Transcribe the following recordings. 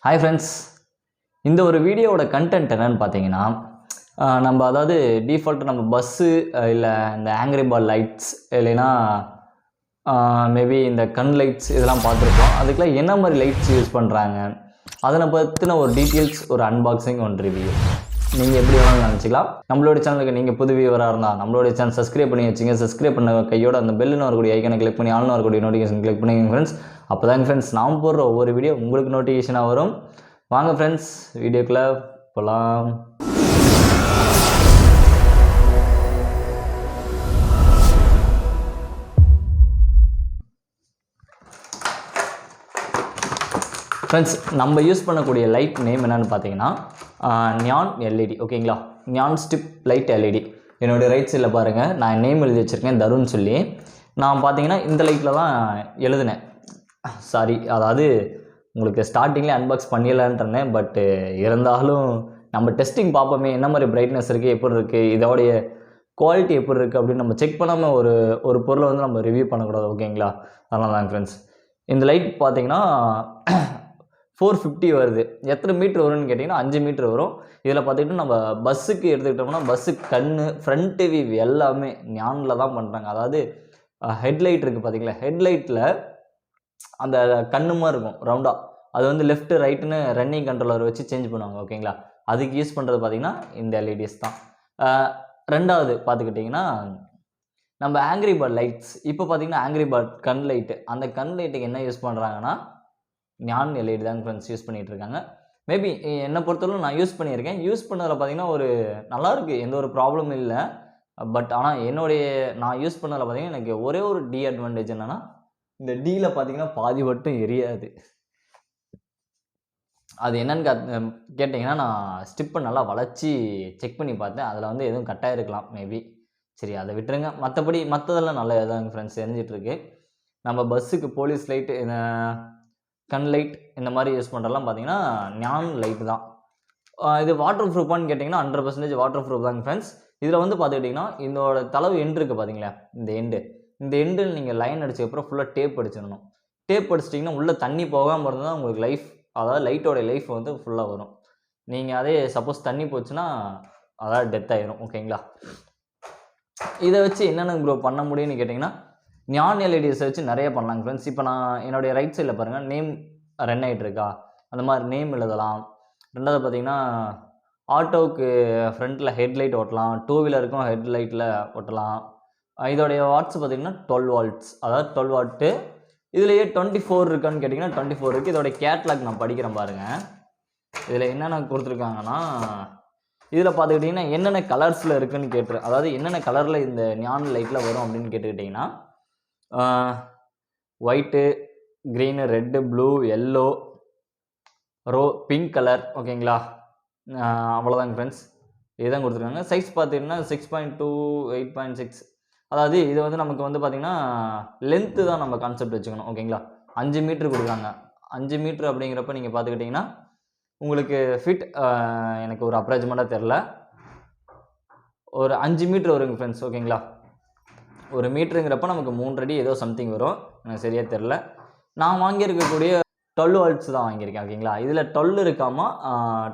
Hi friends, இந்த ஒரு வீடியோவோட கண்டென்ட் என்னன்னு பார்த்தீங்கன்னா நம்ம அதாவது டிஃபால்ட் நம்ம பஸ்ஸு இல்லை இந்த ஆங்கிரி பால் லைட்ஸ் இல்லைன்னா மேபி இந்த கண் லைட்ஸ் இதெல்லாம் பார்த்துருப்போம். அதுக்கெல்லாம் என்ன மாதிரி லைட்ஸ் யூஸ் பண்ணுறாங்க அதனை பற்றின ஒரு டீட்டெயில்ஸ், ஒரு அன்பாக்சிங், ஒன் ரிவ்யூ நீங்கள் எப்படி வேணாலும் நினச்சிக்கலாம். நம்மளோட சேனலுக்கு நீங்கள் புது வியூவராக இருந்தால் நம்மளோட சேனல் சப்ஸ்கிரைப் பண்ணி வச்சுங்க. சப்ஸ்கிரைப் பண்ண கையோட அந்த பெல்லுன்னு வரக்கூடிய ஐக்கனை கிளிக் பண்ணி ஆல்னு வரக்கூடிய நோட்டிஃபிகேஷன் கிளிக் பண்ணிங்க ஃப்ரெண்ட்ஸ். அப்போ தாங்க ஃப்ரெண்ட்ஸ் நாம் போடுற ஒவ்வொரு வீடியோ உங்களுக்கு நோட்டிஃபிகேஷனாக வரும். வாங்க ஃப்ரெண்ட்ஸ், வீடியோக்குள்ளே போகலாம். ஃப்ரெண்ட்ஸ், நம்ம யூஸ் பண்ணக்கூடிய லைட் நேம் என்னென்னு பார்த்தீங்கன்னா நியான் எல்இடி. ஓகேங்களா, நியான் ஸ்டிப் லைட் எல்இடி. என்னுடைய ரைட் சைடில் பாருங்கள், நான் நேம் எழுதி வச்சுருக்கேன் தருண் சொல்லி. நான் பார்த்தீங்கன்னா இந்த லைட்டில் தான் எழுதினேன். சாரி, அதாவது உங்களுக்கு ஸ்டார்டிங்லேயே அன்பாக்ஸ் பண்ணிடலான்ட்டுருந்தேன். பட்டு இருந்தாலும் நம்ம டெஸ்டிங் பார்ப்போமே, என்ன மாதிரி பிரைட்னஸ் இருக்குது, எப்படி இருக்குது, இதோடைய குவாலிட்டி எப்படி இருக்குது அப்படின்னு நம்ம செக் பண்ணாமல் ஒரு பொருளை வந்து நம்ம ரிவ்யூ பண்ணக்கூடாது. ஓகேங்களா, அதனால தாங்க ஃப்ரெண்ட்ஸ். இந்த லைட் பார்த்தீங்கன்னா 450 வருது. எத்தனை மீட்ரு வரும்னு கேட்டிங்கன்னா 5 மீட்ரு வரும். இதில் பார்த்துக்கிட்டு நம்ம பஸ்ஸுக்கு எடுத்துக்கிட்டோம்னா பஸ்ஸுக்கு கண்ணு ஃப்ரண்ட்டு வியூ எல்லாமே ஞானில் தான் பண்ணுறாங்க. அதாவது ஹெட்லைட் இருக்குது பார்த்தீங்களா, ஹெட்லைட்டில் அந்த கண்ணு மாதிரி இருக்கும் ரவுண்டாக, அது வந்து லெஃப்ட்டு ரைட்டுன்னு ரன்னிங் கண்ட்ரோலர் வச்சு சேஞ்ச் பண்ணுவாங்க. ஓகேங்களா, அதுக்கு யூஸ் பண்ணுறது பார்த்திங்கன்னா இந்த எல்இடிஸ் தான். ரெண்டாவது பார்த்துக்கிட்டிங்கன்னா நம்ம ஆங்கிரி பேர்ட் லைட்ஸ். இப்போ பார்த்திங்கன்னா ஆங்கிரி பேர்ட் கண் லைட்டு, அந்த கண் லைட்டுக்கு என்ன யூஸ் பண்ணுறாங்கன்னா ஞான் எல்இடி தான் ஃப்ரெண்ட்ஸ் யூஸ் பண்ணிகிட்டு இருக்காங்க. மேபி என்னை பொறுத்தவரைக்கும் நான் யூஸ் பண்ணியிருக்கேன். யூஸ் பண்ணதில் பார்த்திங்கன்னா ஒரு நல்லாயிருக்கு, எந்த ஒரு ப்ராப்ளமும் இல்லை. பட் ஆனால் நான் யூஸ் பண்ணதில் பார்த்திங்கன்னா எனக்கு ஒரே ஒரு டிஅட்வான்டேஜ் என்னென்னா, இந்த டீயில் பார்த்தீங்கன்னா பாதி மட்டும் எரியாது. அது என்னன்னு கேட்டிங்கன்னா, நான் ஸ்டிப்பை நல்லா வளைச்சி செக் பண்ணி பார்த்தேன். அதில் வந்து எதுவும் கட்டாக இருக்கலாம் மேபி. சரி, அதை விட்டுருங்க. மற்றபடி மற்றதெல்லாம் நல்லா எதாவது ஃப்ரெண்ட்ஸ் எரிஞ்சிட்ருக்கு. நம்ம பஸ்ஸுக்கு போலீஸ் லைட்டு, கண் லைட் இந்த மாதிரி யூஸ் பண்ணுறலாம் பார்த்தீங்கன்னா ஞான் லைட்டு தான். இது வாட்டர் ப்ரூஃபான்னு கேட்டிங்கன்னா 100% வாட்டர் ப்ரூஃப் தாங்க ஃப்ரெண்ட்ஸ். இதில் வந்து பார்த்துக்கிட்டிங்கன்னா இதோட தளவு எண்டு இருக்குது பார்த்தீங்களா, இந்த எண்டில் நீங்கள் லைன் அடிச்சதுக்கப்புறம் ஃபுல்லாக டேப் அடிச்சிடணும். டேப் அடிச்சிட்டிங்கன்னா உள்ளே தண்ணி போகாமல் இருந்தால் உங்களுக்கு லைஃப், அதாவது லைட்டோடைய லைஃப் வந்து ஃபுல்லாக வரும். நீங்கள் அதே சப்போஸ் தண்ணி போச்சுன்னா அதாவது டெத் ஆகிரும். ஓகேங்களா, இதை வச்சு என்னென்ன ப்ரோ பண்ண முடியும்னு கேட்டிங்கன்னா ஞான் எல்இடிஸை வச்சு நிறைய பண்ணலாங்க ஃப்ரெண்ட்ஸ். இப்போ நான் என்னுடைய ரைட் சைடில் பாருங்கள், நேம் ரன் ஆகிட்டு இருக்கா, அந்த மாதிரி நேம் எழுதலாம். ரெண்டாவது பார்த்தீங்கன்னா ஆட்டோவுக்கு ஃப்ரண்ட்டில் ஹெட்லைட் ஓட்டலாம், டூ வீலருக்கும் ஹெட்லைட்டில் ஓட்டலாம். இதோடைய வாட்ஸ் பார்த்திங்கன்னா 12 வாட்ஸ், அதாவது 12 வாட்டு. இதுலேயே 24 இருக்கான்னு கேட்டிங்கன்னா 24 இருக்குது. இதோடைய கேட்லாக் நான் படிக்கிறேன் பாருங்கள். இதில் என்னென்ன கொடுத்துருக்காங்கன்னா, இதில் பார்த்துக்கிட்டிங்கன்னா என்னென்ன கலர்ஸில் இருக்குதுன்னு கேட்டுரு, அதாவது என்னென்ன கலரில் இந்த ஞான் லைட்டில் வரும் அப்படின்னு கேட்டுக்கிட்டிங்கன்னா white, green, red, blue, yellow, pink colour. ஓகேங்களா, அவ்வளோதாங்க ஃப்ரெண்ட்ஸ். இதுதான் கொடுத்துருக்காங்க. சைஸ் பார்த்தீங்கன்னா 6.2, 8.6. அதாவது இது வந்து நமக்கு வந்து பார்த்திங்கன்னா லென்த்து தான் நம்ம கான்செப்ட் வச்சுக்கணும். ஓகேங்களா, 5 மீட்ரு கொடுக்குறாங்க. 5 மீட்ரு அப்படிங்கிறப்ப நீங்கள் பார்த்துக்கிட்டிங்கன்னா உங்களுக்கு ஃபிட் எனக்கு ஒரு அப்ராக்சிமேட்டாக தெரில, ஒரு 5 மீட்ரு வருங்க ஃப்ரெண்ட்ஸ். ஓகேங்களா, ஒரு மீட்டருங்கிறப்ப நமக்கு 3 அடி ஏதோ சம்திங் வரும், எனக்கு சரியாக தெரில. நான் வாங்கியிருக்கக்கூடிய 12 வாட்ஸ் தான் வாங்கியிருக்கேன். ஓகேங்களா, இதில் 12 இருக்காமா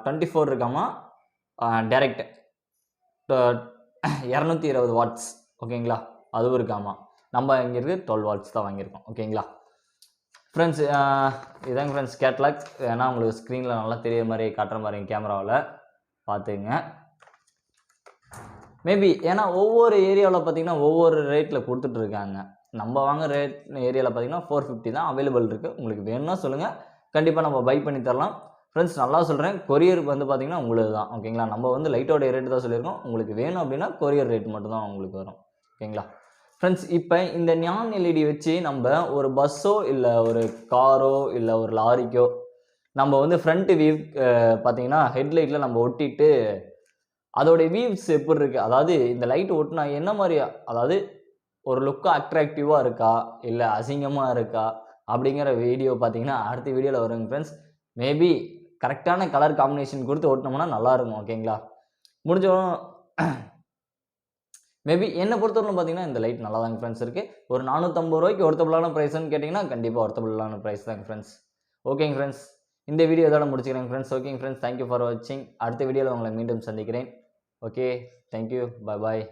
24 இருக்காமா டைரக்ட் 220 வாட்ஸ். ஓகேங்களா, அதுவும் இருக்காமா. நம்ம இங்கே இருக்குது 12 வாட்ஸ் தான் வாங்கியிருக்கோம். ஓகேங்களா ஃப்ரெண்ட்ஸ், இதாங்க ஃப்ரெண்ட்ஸ் கேட்லாக். ஏன்னா உங்களுக்கு ஸ்க்ரீனில் நல்லா தெரியுற மாதிரி காட்டுற மாதிரி கேமராவில் பார்த்துங்க. மேபி ஏன்னா ஒவ்வொரு ஏரியாவில் பார்த்திங்கன்னா ஒவ்வொரு ரேட்டில் கொடுத்துட்ருக்காங்க. நம்ம வாங்குற ரேட் ஏரியாவில் பார்த்திங்கன்னா 450 தான் அவைலபிள் இருக்குது. உங்களுக்கு வேணும்னா சொல்லுங்கள், கண்டிப்பாக நம்ம பை பண்ணி தரலாம் ஃப்ரெண்ட்ஸ். நல்லா சொல்கிறேன், கொரியர் வந்து பார்த்திங்கன்னா உங்களுக்கு தான். ஓகேங்களா, நம்ம வந்து லைட்டோடைய ரேட்டு தான் சொல்லியிருக்கோம். உங்களுக்கு வேணும் அப்படின்னா கொரியர் ரேட் மட்டும்தான் உங்களுக்கு வரும். ஓகேங்களா ஃப்ரெண்ட்ஸ், இப்போ இந்த ஞான் எல்இடி வச்சு நம்ம ஒரு பஸ்ஸோ இல்லை ஒரு காரோ இல்லை ஒரு லாரிக்கோ நம்ம வந்து ஃப்ரண்ட் வியூ பார்த்திங்கன்னா ஹெட்லைட்டில் நம்ம ஒட்டிட்டு அதோடைய வியூஸ் எப்படி இருக்குது, அதாவது இந்த லைட் ஒட்டினா என்ன மாதிரி, அதாவது ஒரு லுக்காக அட்ராக்டிவாக இருக்கா இல்லை அசிங்கமாக இருக்கா அப்படிங்கிற வீடியோ பார்த்தீங்கன்னா அடுத்த வீடியோவில் வருங்க ஃப்ரெண்ட்ஸ். மேபி கரெக்டான கலர் காம்பினேஷன் கொடுத்து ஓட்டினோம்னா நல்லாயிருக்கும். ஓகேங்களா, முடிஞ்சோம். மேபி என்னை பொறுத்தவரைக்கும் பார்த்தீங்கன்னா இந்த லைட் நல்லா தாங்க ஃப்ரெண்ட்ஸ் இருக்குது. ஒரு 450 ரூபாய்க்கு ஒர்த்தபுளான ப்ரைஸ்ன்னு கேட்டிங்கன்னா கண்டிப்பாக ஒர்த்தபுளான ப்ரைஸ் தாங்க ஃப்ரெண்ட்ஸ். ஓகேங்க ஃப்ரெண்ட்ஸ், இந்த வீடியோ இதோட முடிச்சுக்கிறேன் ஃப்ரெண்ட்ஸ். ஓகேங்க ஃப்ரெண்ட்ஸ், தேங்க்யூ ஃபார் வாட்சிங். அடுத்த வீடியோவில் உங்களை மீண்டும் சந்திக்கிறேன். ஓகே, தேங்க்யூ, பாய் பாய்.